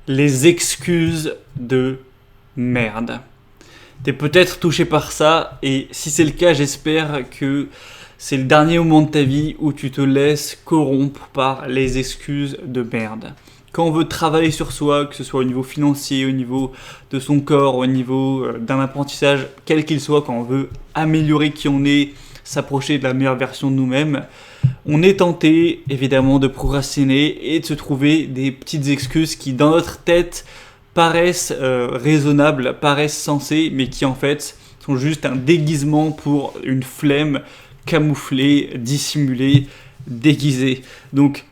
les excuses de merde. T'es peut-être touché par ça, et si c'est le cas, j'espère que c'est le dernier moment de ta vie où tu te laisses corrompre par les excuses de merde. Quand on veut travailler sur soi, que ce soit au niveau financier, au niveau de son corps, au niveau d'un apprentissage, quel qu'il soit, quand on veut améliorer qui on est, s'approcher de la meilleure version de nous-mêmes, on est tenté évidemment de procrastiner et de se trouver des petites excuses qui dans notre tête paraissent raisonnables, paraissent sensées, mais qui en fait sont juste un déguisement pour une flemme camouflée, dissimulée, déguisée. Donc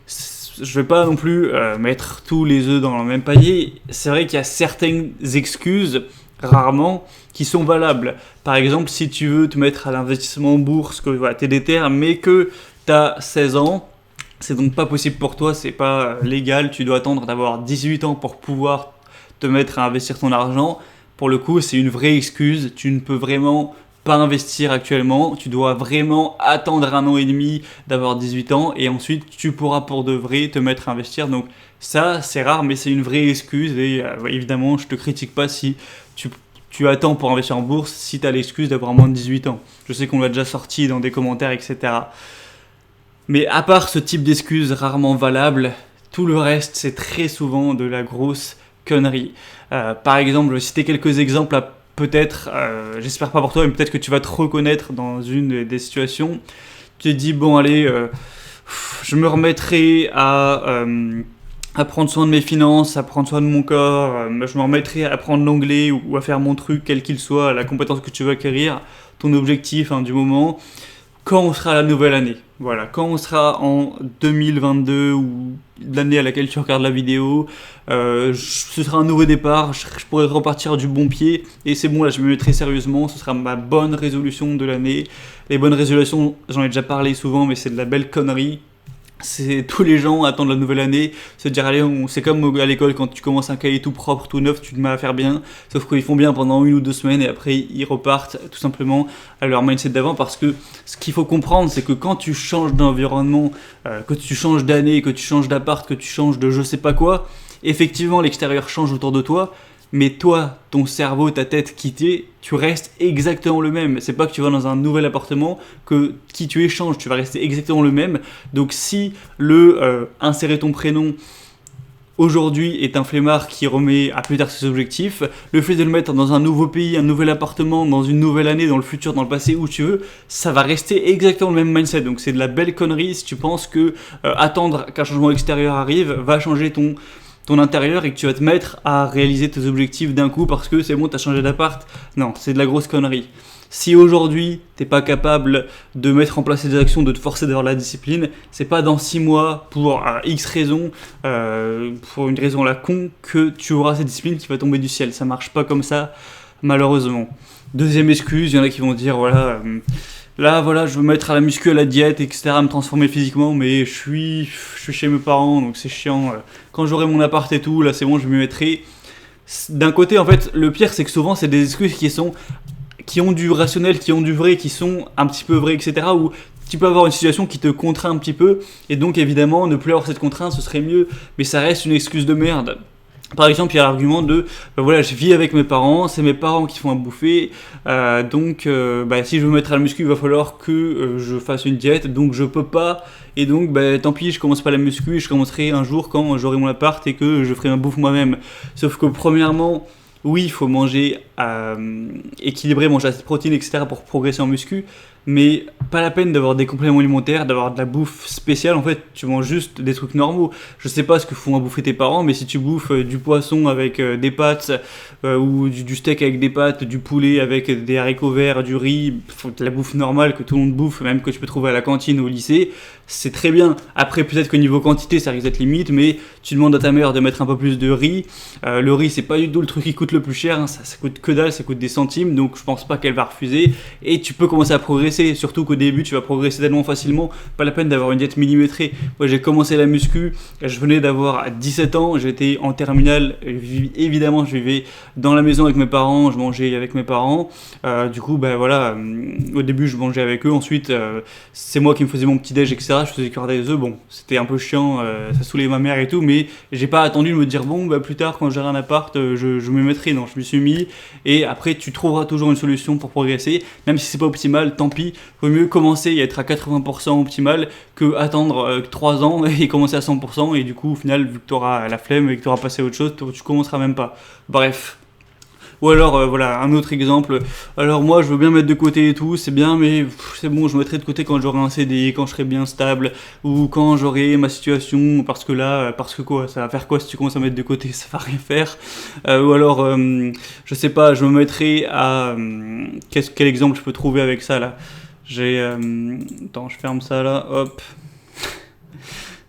je vais pas non plus mettre tous les œufs dans le même panier. C'est vrai qu'il y a certaines excuses, rarement, qui sont valables. Par exemple, si tu veux te mettre à l'investissement en bourse, que voilà, t'es déter, mais que t'as 16 ans, c'est donc pas possible pour toi, c'est pas légal, tu dois attendre d'avoir 18 ans pour pouvoir te mettre à investir ton argent. Pour le coup, c'est une vraie excuse, tu ne peux vraiment pas investir actuellement, tu dois vraiment attendre 1 an et demi d'avoir 18 ans et ensuite tu pourras pour de vrai te mettre à investir. Donc ça, c'est rare, mais c'est une vraie excuse et évidemment, je te critique pas si tu attends pour investir en bourse si tu as l'excuse d'avoir moins de 18 ans. Je sais qu'on l'a déjà sorti dans des commentaires, etc. Mais à part ce type d'excuses rarement valables, tout le reste, c'est très souvent de la grosse connerie. Par exemple, je vais citer quelques exemples à peut-être, j'espère pas pour toi, mais peut-être que tu vas te reconnaître dans une des situations. Tu te dis, bon allez, je me remettrai à prendre soin de mes finances, à prendre soin de mon corps, je me remettrai à apprendre l'anglais ou à faire mon truc, quel qu'il soit, la compétence que tu veux acquérir, ton objectif du moment, quand on sera à la nouvelle année. Voilà, quand on sera en 2022 ou l'année à laquelle tu regardes la vidéo, ce sera un nouveau départ, je pourrai repartir du bon pied et c'est bon, là je me mettrai sérieusement, ce sera ma bonne résolution de l'année. Les bonnes résolutions, j'en ai déjà parlé souvent, mais c'est de la belle connerie. C'est tous les gens attendent la nouvelle année, se dire allez, c'est comme à l'école quand tu commences un cahier tout propre, tout neuf, tu te mets à faire bien, sauf qu'ils font bien pendant 1 ou 2 semaines et après ils repartent tout simplement à leur mindset d'avant, parce que ce qu'il faut comprendre, c'est que quand tu changes d'environnement, que tu changes d'année, que tu changes d'appart, que tu changes de je sais pas quoi, effectivement l'extérieur change autour de toi, mais toi, ton cerveau, ta tête qui t'es, tu restes exactement le même. C'est pas que tu vas dans un nouvel appartement, que qui tu échanges, tu vas rester exactement le même. Donc si insérer ton prénom aujourd'hui est un flemmard qui remet à plus tard ses objectifs, le fait de le mettre dans un nouveau pays, un nouvel appartement, dans une nouvelle année, dans le futur, dans le passé, où tu veux, ça va rester exactement le même mindset. Donc c'est de la belle connerie si tu penses que attendre qu'un changement extérieur arrive va changer ton intérieur et que tu vas te mettre à réaliser tes objectifs d'un coup parce que c'est bon, t'as changé d'appart. Non, c'est de la grosse connerie. Si aujourd'hui, t'es pas capable de mettre en place des actions, de te forcer d'avoir la discipline, c'est pas dans 6 mois, pour X raison, pour une raison à la con, que tu auras cette discipline qui va tomber du ciel. Ça marche pas comme ça, malheureusement. Deuxième excuse, il y en a qui vont dire, voilà... Là, voilà, je veux me mettre à la muscu, à la diète, etc., à me transformer physiquement, mais je suis chez mes parents, donc c'est chiant. Quand j'aurai mon appart et tout, là, c'est bon, je m'y mettrai. D'un côté, en fait, le pire, c'est que souvent, c'est des excuses qui ont du rationnel, qui ont du vrai, qui sont un petit peu vraies, etc., où tu peux avoir une situation qui te contraint un petit peu, et donc, évidemment, ne plus avoir cette contrainte, ce serait mieux, mais ça reste une excuse de merde. Par exemple, il y a l'argument de voilà, je vis avec mes parents, c'est mes parents qui font à bouffer, donc si je veux me mettre à la muscu, il va falloir que je fasse une diète, donc je peux pas, et donc tant pis, je commence pas la muscu, et je commencerai un jour quand j'aurai mon appart et que je ferai ma bouffe moi-même. Sauf que premièrement, oui, il faut manger équilibré, manger assez de protéines, etc. pour progresser en muscu, mais pas la peine d'avoir des compléments alimentaires, d'avoir de la bouffe spéciale. En fait, tu manges juste des trucs normaux. Je sais pas ce que font à bouffer tes parents, mais si tu bouffes du poisson avec des pâtes, ou du steak avec des pâtes, du poulet avec des haricots verts, du riz, de la bouffe normale que tout le monde bouffe, même que tu peux trouver à la cantine ou au lycée, c'est très bien. Après, peut-être qu'au niveau quantité, ça risque d'être limite, mais tu demandes à ta mère de mettre un peu plus de riz. Le riz, c'est pas du tout le truc qui coûte le plus cher, hein. Ça coûte que dalle, ça coûte des centimes, donc je pense pas qu'elle va refuser. Et tu peux commencer à progresser, surtout qu'au début, tu vas progresser tellement facilement, pas la peine d'avoir une diète millimétrée. Moi, j'ai commencé la muscu, je venais d'avoir 17 ans, j'étais en terminale, évidemment, je vivais dans la maison avec mes parents, je mangeais avec mes parents. Du coup, voilà, au début, je mangeais avec eux, ensuite, c'est moi qui me faisais mon petit déj, etc. Je faisais cuire des œufs, bon, c'était un peu chiant, ça saoulait ma mère et tout, mais j'ai pas attendu de me dire, bon, bah plus tard, quand j'aurai un appart, je me mettrai. Non, je me suis mis, et après, tu trouveras toujours une solution pour progresser, même si c'est pas optimal, tant pis, vaut mieux commencer et être à 80% optimal que attendre 3 ans et commencer à 100%, et du coup, au final, vu que tu auras la flemme et que tu auras passé à autre chose, tu commenceras même pas. Bref. Ou alors, voilà, un autre exemple. Alors moi, je veux bien mettre de côté et tout, c'est bien, mais c'est bon, je mettrai de côté quand j'aurai un CDI, quand je serai bien stable, ou quand j'aurai ma situation, parce que là, parce que quoi, ça va faire quoi si tu commences à mettre de côté, ça va rien faire. Ou alors, je sais pas, je me mettrai à... quel exemple je peux trouver avec ça, là? J'ai... attends, je ferme ça, là, hop.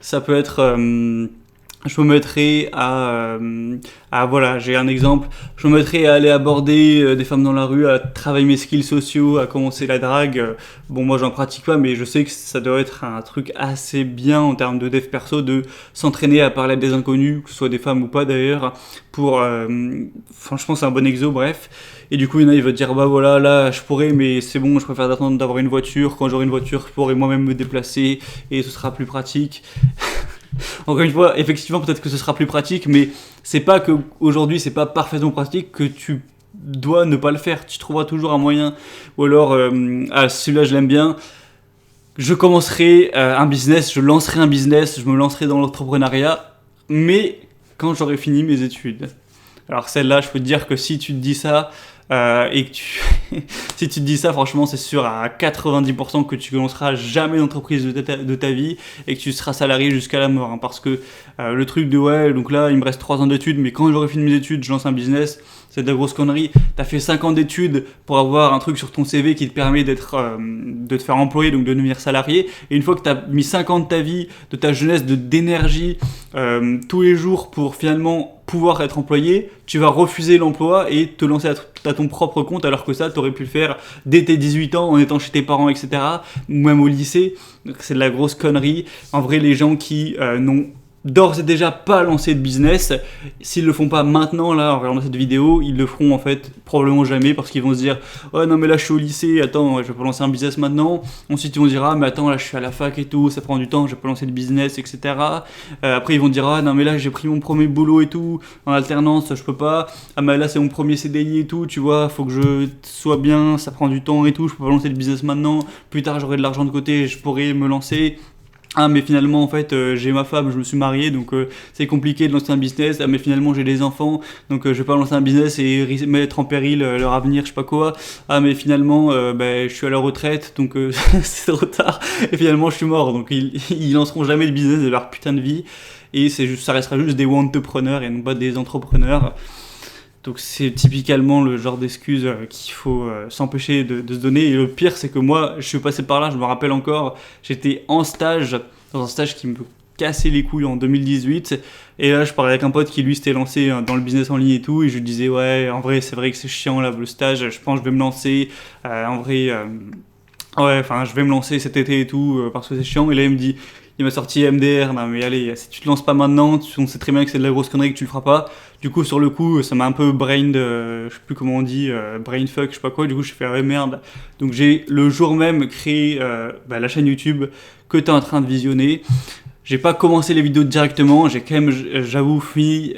Ça peut être... je me mettrais voilà, j'ai un exemple, je me mettrais à aller aborder des femmes dans la rue, à travailler mes skills sociaux, à commencer la drague. Bon, moi j'en pratique pas, mais je sais que ça doit être un truc assez bien en termes de dev perso, de s'entraîner à parler à des inconnus, que ce soit des femmes ou pas d'ailleurs, pour, franchement c'est un bon exo, bref. Et du coup, il y en a, il va te dire, bah voilà, là je pourrais, mais c'est bon, je préfère attendre d'avoir une voiture. Quand j'aurai une voiture, je pourrai moi-même me déplacer et ce sera plus pratique. Encore une fois, effectivement, peut-être que ce sera plus pratique, mais c'est pas que aujourd'hui c'est pas parfaitement pratique que tu dois ne pas le faire. Tu trouveras toujours un moyen. Ou alors, celui-là je l'aime bien. Je commencerai un business, je lancerai un business, je me lancerai dans l'entrepreneuriat, mais quand j'aurai fini mes études. Alors celle-là, je peux te dire que si tu te dis ça, et que si tu te dis ça, franchement, c'est sûr à 90% que tu ne lanceras jamais d'entreprise de ta vie et que tu seras salarié jusqu'à la mort. Hein, parce que le truc de ouais, donc là, il me reste 3 ans d'études, mais quand j'aurai fini mes études, je lance un business, c'est de la grosse connerie. T'as fait 5 ans d'études pour avoir un truc sur ton CV qui te permet de te faire employer, donc de devenir salarié. Et une fois que tu as mis 5 ans de ta vie, de ta jeunesse, d'énergie, tous les jours pour finalement pouvoir être employé, tu vas refuser l'emploi et te lancer à ton propre compte, alors que ça, tu aurais pu le faire dès tes 18 ans en étant chez tes parents, etc. Ou même au lycée. Donc, c'est de la grosse connerie. En vrai, les gens qui n'ont d'ores et déjà pas lancé de business, s'ils le font pas maintenant là en regardant cette vidéo, ils le feront en fait probablement jamais, parce qu'ils vont se dire oh non mais là je suis au lycée, attends je vais pas lancer un business maintenant. Ensuite ils vont dire ah mais attends là je suis à la fac et tout, ça prend du temps, je vais pas lancer de business, etc. Après ils vont dire ah non mais là j'ai pris mon premier boulot et tout en alternance, je peux pas. Ah mais là c'est mon premier CDI et tout, tu vois, faut que je sois bien, ça prend du temps et tout, je peux pas lancer de business maintenant, plus tard j'aurai de l'argent de côté, je pourrai me lancer. Ah mais finalement en fait j'ai ma femme, je me suis marié, donc c'est compliqué de lancer un business. Ah mais finalement j'ai des enfants, donc je vais pas lancer un business et mettre en péril leur avenir, je sais pas quoi. Ah mais finalement je suis à la retraite, donc c'est trop tard, et finalement je suis mort. Donc ils lanceront jamais de business de leur putain de vie, et ça restera juste des entrepreneurs et non pas des entrepreneurs. Donc c'est typiquement le genre d'excuse qu'il faut s'empêcher de se donner. Et le pire, c'est que moi, je suis passé par là, je me rappelle encore, j'étais en stage, dans un stage qui me cassait les couilles en 2018. Et là, je parlais avec un pote qui, lui, s'était lancé dans le business en ligne et tout. Et je lui disais, ouais, en vrai, c'est vrai que c'est chiant, là, le stage, je pense que je vais me lancer. En vrai, ouais, enfin, je vais me lancer cet été et tout, parce que c'est chiant. Et là, il m'a sorti MDR, non mais allez, si tu te lances pas maintenant, on sait très bien que c'est de la grosse connerie que tu le feras pas. Du coup, sur le coup, ça m'a un peu je sais plus comment on dit, brain fuck, je sais pas quoi. Du coup, je fais ouais merde. Donc j'ai le jour même créé la chaîne YouTube que t'es en train de visionner. J'ai pas commencé les vidéos directement, j'ai quand même, j'avoue, fini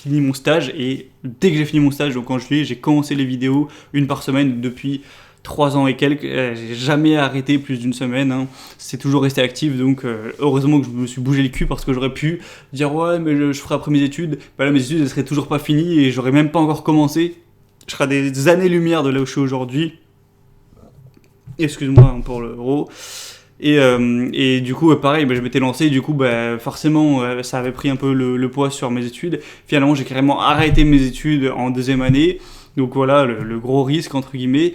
mon stage, et dès que j'ai fini mon stage, donc en juillet, j'ai commencé les vidéos une par semaine depuis 3 ans et quelques. J'ai jamais arrêté plus d'une semaine, hein. C'est toujours resté actif, donc heureusement que je me suis bougé le cul, parce que j'aurais pu dire ouais mais je ferai après mes études. Bah là mes études elles seraient toujours pas finies et j'aurais même pas encore commencé. Je serais à des années-lumière de là où je suis aujourd'hui. Excuse-moi pour le euro. Et du coup pareil, je m'étais lancé, du coup forcément ça avait pris un peu le poids sur mes études. Finalement j'ai carrément arrêté mes études en 2e année, donc voilà le gros risque entre guillemets.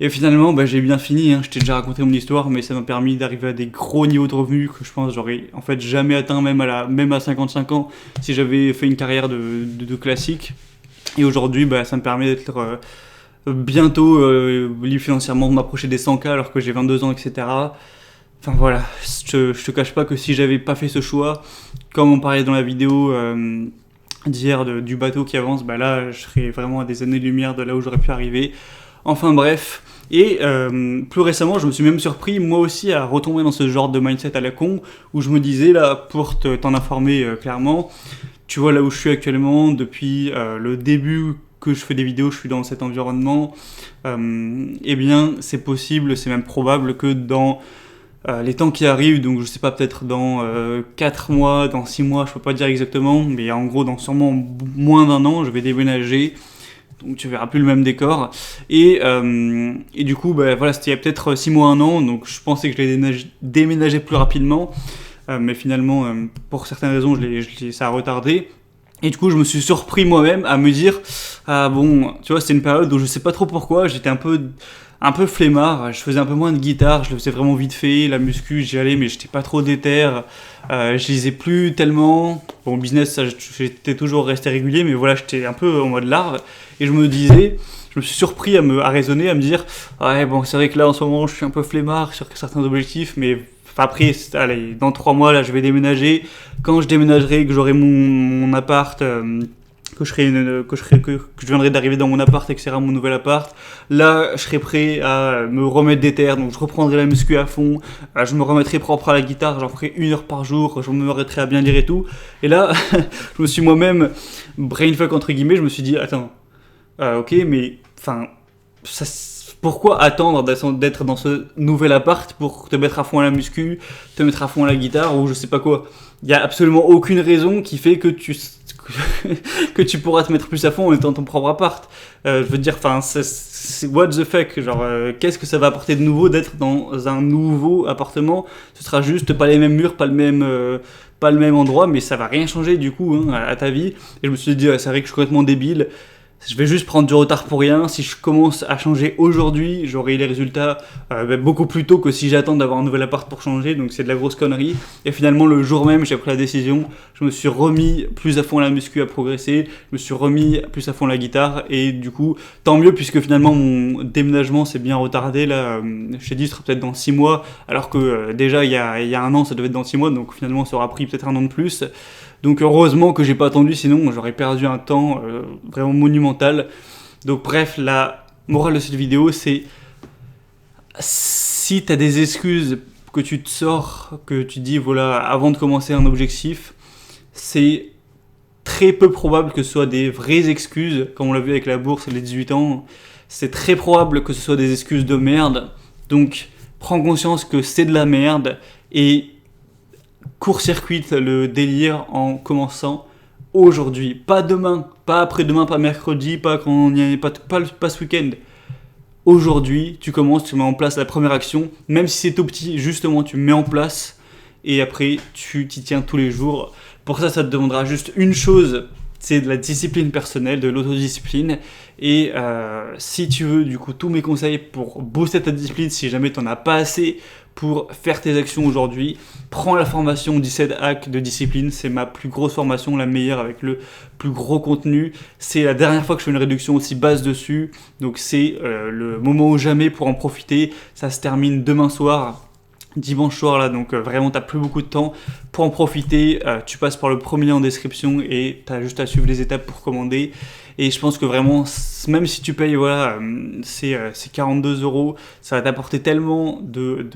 Et finalement j'ai bien fini, hein. Je t'ai déjà raconté mon histoire, mais ça m'a permis d'arriver à des gros niveaux de revenus que je pense j'aurais en fait jamais atteint, même à 55 ans, si j'avais fait une carrière de classique. Et aujourd'hui ça me permet d'être bientôt libre financièrement, de m'approcher des 100K alors que j'ai 22 ans, etc. Enfin voilà, je te cache pas que si j'avais pas fait ce choix, comme on parlait dans la vidéo d'hier du bateau qui avance, là je serais vraiment à des années-lumière de là où j'aurais pu arriver. Enfin bref, Et plus récemment, je me suis même surpris moi aussi à retomber dans ce genre de mindset à la con, où je me disais là, pour t'en informer clairement, tu vois là où je suis actuellement, depuis le début que je fais des vidéos, je suis dans cet environnement, eh bien c'est possible, c'est même probable que dans les temps qui arrivent, donc je sais pas, peut-être dans 4 mois, dans 6 mois, je peux pas dire exactement, mais en gros dans sûrement moins d'1 an, je vais déménager, donc tu verras plus le même décor, et du coup, bah, voilà, c'était il y a peut-être 6 mois, 1 an, donc je pensais que je l'ai déménager plus rapidement, mais finalement, pour certaines raisons, ça a retardé. Et du coup, je me suis surpris moi-même à me dire, ah bon, tu vois, c'était une période où je sais pas trop pourquoi, j'étais un peu flemmard, je faisais un peu moins de guitare, je le faisais vraiment vite fait, la muscu, j'y allais, mais j'étais pas trop déter, je lisais plus tellement. Bon, business, ça, j'étais toujours resté régulier, mais voilà, j'étais un peu en mode larve, et je me suis surpris à raisonner, à me dire, ouais, bon, c'est vrai que là, en ce moment, je suis un peu flemmard sur certains objectifs, mais après, allez, dans 3 mois, là, je vais déménager. Quand je déménagerai, que j'aurai mon appart, que je viendrai d'arriver dans mon appart et que c'est mon nouvel appart, là, je serai prêt à me remettre des terres. Donc, je reprendrai la muscu à fond. Je me remettrai propre à la guitare. J'en ferai 1 heure par jour. Je me remettrai à bien lire et tout. Et là, je me suis moi-même brainfuck entre guillemets. Je me suis dit, attends, ok, mais enfin, pourquoi attendre d'être dans ce nouvel appart pour te mettre à fond à la muscu, te mettre à fond à la guitare ou je sais pas quoi. Il y a absolument aucune raison qui fait que tu pourras te mettre plus à fond en étant dans ton propre appart. Je veux dire, enfin, c'est what the fuck, genre, qu'est-ce que ça va apporter de nouveau d'être dans un nouveau appartement? Ce sera juste pas les mêmes murs, pas le même endroit, mais ça va rien changer du coup à ta vie. Et je me suis dit, c'est vrai que je suis complètement débile. Je vais juste prendre du retard pour rien. Si je commence à changer aujourd'hui, j'aurai les résultats beaucoup plus tôt que si j'attends d'avoir un nouvel appart pour changer. Donc c'est de la grosse connerie. Et finalement, le jour même, j'ai pris la décision. Je me suis remis plus à fond à la muscu, à progresser. Je me suis remis plus à fond à la guitare. Et du coup, tant mieux puisque finalement, mon déménagement s'est bien retardé. Là, je t'ai dit, ce sera peut-être dans 6 mois. Alors que déjà, il y a 1 an, ça devait être dans 6 mois. Donc finalement, ça aura pris peut-être 1 an de plus. Donc heureusement que j'ai pas attendu, sinon j'aurais perdu un temps vraiment monumental. Donc bref, la morale de cette vidéo, c'est si t'as des excuses que tu te sors, que tu dis voilà, avant de commencer un objectif, c'est très peu probable que ce soit des vraies excuses, comme on l'a vu avec la bourse et les 18 ans. C'est très probable que ce soit des excuses de merde. Donc prends conscience que c'est de la merde et court-circuite le délire en commençant aujourd'hui, pas demain, pas après-demain, pas mercredi, pas ce week-end. Aujourd'hui, tu commences, tu mets en place la première action, même si c'est tout petit, justement, tu mets en place et après tu t'y tiens tous les jours. Pour ça, ça te demandera juste une chose, c'est de la discipline personnelle, de l'autodiscipline. Et si tu veux, du coup, tous mes conseils pour booster ta discipline, si jamais tu n'en as pas assez pour faire tes actions aujourd'hui, prends la formation 17 hacks de discipline. C'est ma plus grosse formation, la meilleure avec le plus gros contenu. C'est la dernière fois que je fais une réduction aussi basse dessus. Donc c'est le moment ou jamais pour en profiter. Ça se termine demain soir. Dimanche soir là, donc vraiment t'as plus beaucoup de temps pour en profiter. Tu passes par le premier lien en description et t'as juste à suivre les étapes pour commander. Et je pense que vraiment, même si tu payes voilà, c'est 42€, ça va t'apporter tellement de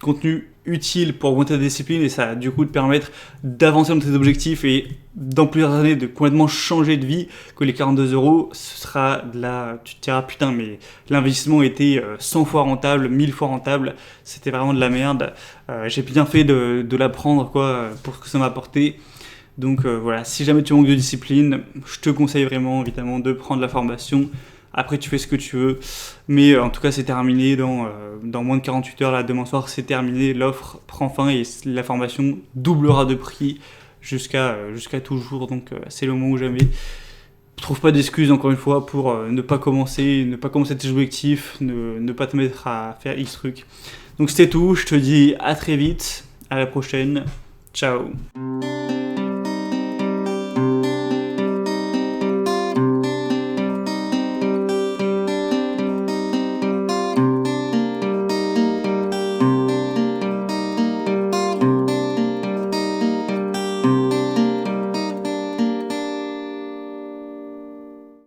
contenu utile pour augmenter ta discipline et ça va du coup te permettre d'avancer dans tes objectifs et dans plusieurs années de complètement changer de vie, que les 42€, ce sera de la... Tu te diras putain mais l'investissement était 100 fois rentable, 1000 fois rentable, c'était vraiment de la merde. J'ai bien fait de l'apprendre quoi, pour ce que ça m'a apporté. Donc voilà, si jamais tu manques de discipline, je te conseille vraiment évidemment de prendre la formation. Après tu fais ce que tu veux, mais en tout cas c'est terminé dans moins de 48 heures, là demain soir c'est terminé, l'offre prend fin et la formation doublera de prix jusqu'à toujours, donc c'est le moment ou jamais. Je trouve pas d'excuses encore une fois pour ne pas commencer tes objectifs, ne pas te mettre à faire X trucs. Donc c'était tout, je te dis à très vite, à la prochaine, ciao.